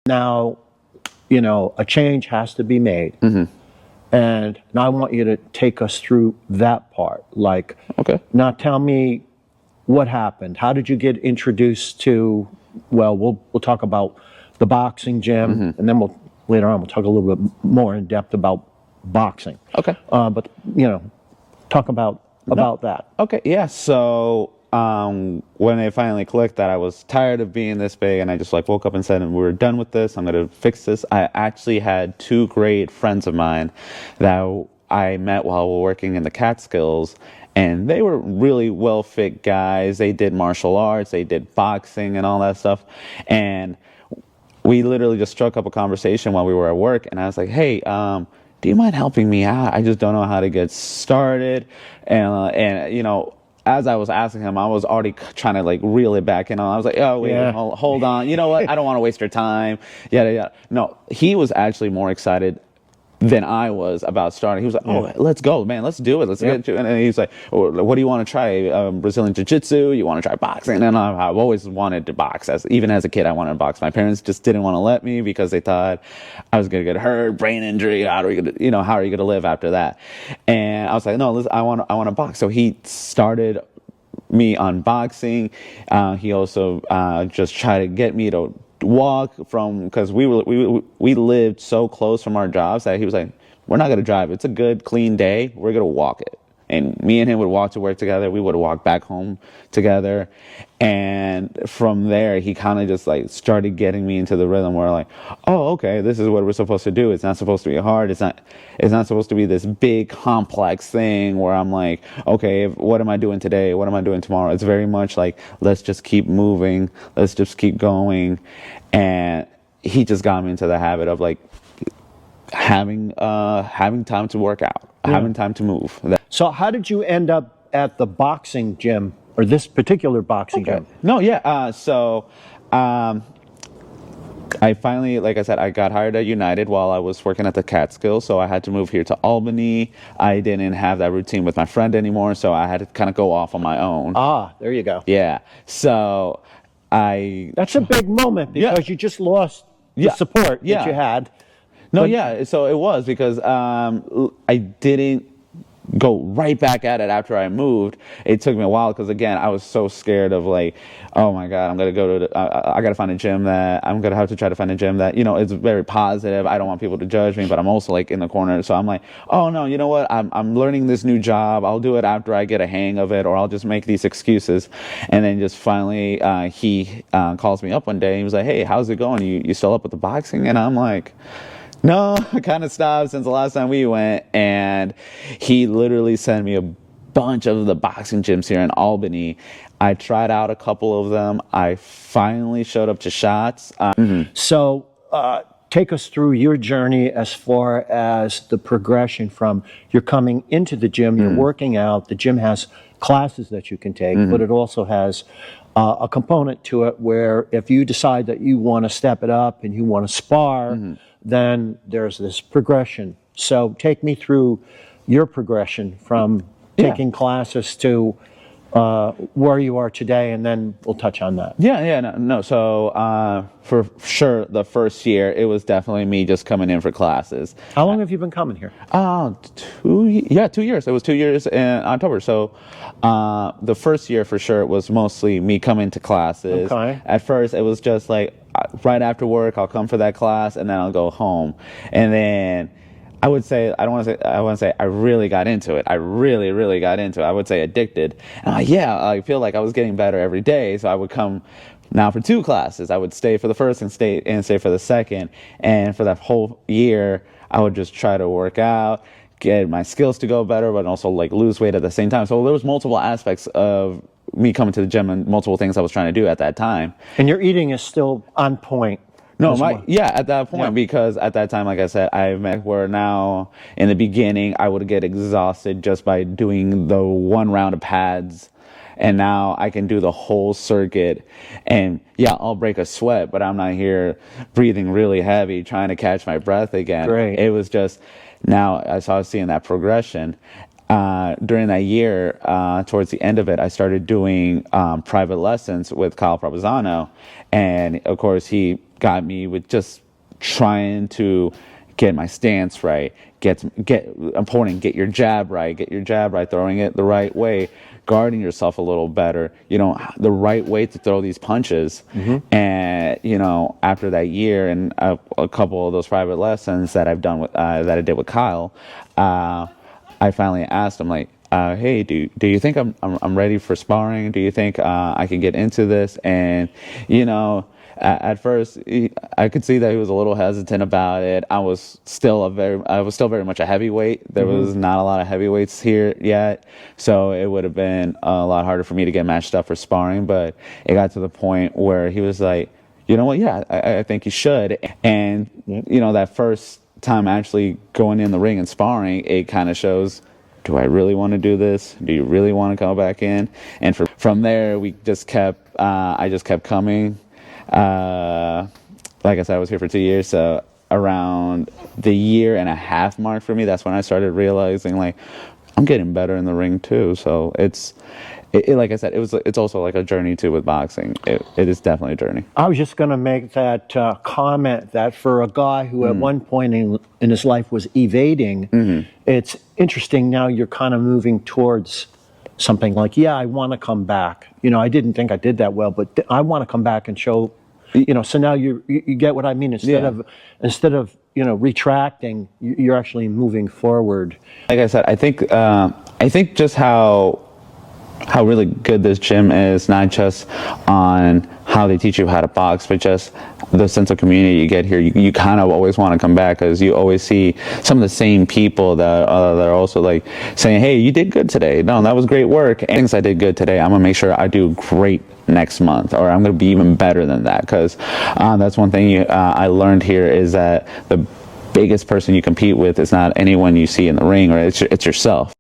Now, you know, a change has to be made. Mm-hmm. And now I want you to take us through that part. Like, okay. Now tell me what happened. How did you get introduced to, well, we'll talk about the boxing gym, mm-hmm. and then later on we'll talk a little bit more in depth about boxing. Okay. But, you know, talk about that. Okay, yeah. So when it finally clicked that I was tired of being this big, and I just like woke up and said, we're done with this, I'm going to fix this. I actually had two great friends of mine that I met while we were working in the Catskills, and they were really well-fit guys. They did martial arts, they did boxing and all that stuff. And we literally just struck up a conversation while we were at work, and I was like, hey, do you mind helping me out? I just don't know how to get started. And you know, as I was asking him, I was already trying to like reel it back in. I was like, oh, wait, yeah. hold on. You know what? I don't want to waste your time. Yeah. No, he was actually more excited than I was about starting. He was like, oh, let's go, man. Let's do it. Let's get to it. And he's like, oh, what do you want to try? Brazilian Jiu-Jitsu? You want to try boxing? And I've always wanted to box. Even as a kid, I wanted to box. My parents just didn't want to let me because they thought I was going to get hurt, brain injury. How are you going to live after that? And I was like, no, listen, I want to box. So he started me on boxing. He also just tried to get me to walk from, because we lived so close from our jobs that he was like, we're not going to drive. It's a good, clean day. We're going to walk it. And me and him would walk to work together. We would walk back home together. And from there, he kind of just like started getting me into the rhythm where like, oh, okay, this is what we're supposed to do. It's not supposed to be hard. It's not supposed to be this big complex thing where I'm like, okay, what am I doing today? What am I doing tomorrow? It's very much like, let's just keep moving. Let's just keep going. And he just got me into the habit of like having time to work out, having time to move. So how did you end up at the boxing gym, or this particular boxing gym? No, yeah. So I finally, like I said, I got hired at United while I was working at the Catskills, so I had to move here to Albany. I didn't have that routine with my friend anymore, so I had to kind of go off on my own. Ah, there you go. Yeah. So that's a big moment because you just lost the support that you had. No, so it was because I didn't go right back at it after I moved. It took me a while because, again, I was so scared of like, oh my God, I'm going to go to, I got to find a gym that, I'm going to have to try to find a gym that, you know, it's very positive. I don't want people to judge me, but I'm also like in the corner. So I'm like, oh no, you know what? I'm learning this new job. I'll do it after I get a hang of it, or I'll just make these excuses. And then just finally, he calls me up one day and he was like, hey, how's it going? You still up with the boxing? And I'm like, no, I kind of stopped since the last time we went. And he literally sent me a bunch of the boxing gyms here in Albany. I tried out a couple of them. I finally showed up to Schott's. So take us through your journey as far as the progression from you're coming into the gym, you're working out, the gym has classes that you can take, but it also has a component to it where if you decide that you want to step it up and you want to spar, then there's this progression. So take me through your progression from taking classes to where you are today, and then we'll touch on that. No. So for sure, the first year, it was definitely me just coming in for classes. How long have you been coming here? 2 years. It was 2 years in October. So the first year for sure was mostly me coming to classes. Okay. At first, it was just like right after work, I'll come for that class, and then I'll go home. And then I want to say I really got into it. I really, really got into it. I would say addicted. And I feel like I was getting better every day. So I would come now for 2 classes. I would stay for the first and stay for the second. And for that whole year, I would just try to work out, get my skills to go better, but also like lose weight at the same time. So there was multiple aspects of me coming to the gym and multiple things I was trying to do at that time. And your eating is still on point. No, at that point, because at that time, like I said, where now in the beginning, I would get exhausted just by doing the 1 round of pads. And now I can do the whole circuit, and I'll break a sweat, but I'm not here breathing really heavy, trying to catch my breath again. Great. It was just now I started seeing that progression. During that year, towards the end of it, I started doing private lessons with Kyle Provenzano, and of course he got me with just trying to get my stance right, get your jab right, throwing it the right way, guarding yourself a little better, the right way to throw these punches. And after that year and a couple of those private lessons that I've done with that I did with Kyle, I finally asked him, like, hey, do you think I'm ready for sparring? Do you think I can get into this? And at first I could see that he was a little hesitant about it. I was still very much a heavyweight. There was not a lot of heavyweights here yet, so it would have been a lot harder for me to get matched up for sparring. But it got to the point where he was like, you know what? Yeah, I think you should. And that first time actually going in the ring and sparring, it kind of shows, do I really want to do this? Do you really want to come back in? And from there, I just kept coming. Like I said, I was here for 2 years, so around the 1.5 year mark for me, that's when I started realizing, like, I'm getting better in the ring too. So like I said, it's also like a journey too with boxing. It is definitely a journey. I was just going to make that comment that for a guy who at one point in his life was evading, it's interesting now you're kind of moving towards something like, yeah, I want to come back. I didn't think I did that well, but I want to come back and show, so now you get what I mean? Instead of retracting, you're actually moving forward. Like I said, I think just how really good this gym is, not just on how they teach you how to box, but just the sense of community you get here. You kind of always want to come back because you always see some of the same people that are also like saying, hey, you did good today. No, that was great work. And things I did good today, I'm going to make sure I do great next month, or I'm going to be even better than that. Because that's one thing I learned here is that the biggest person you compete with is not anyone you see in the ring, or it's yourself.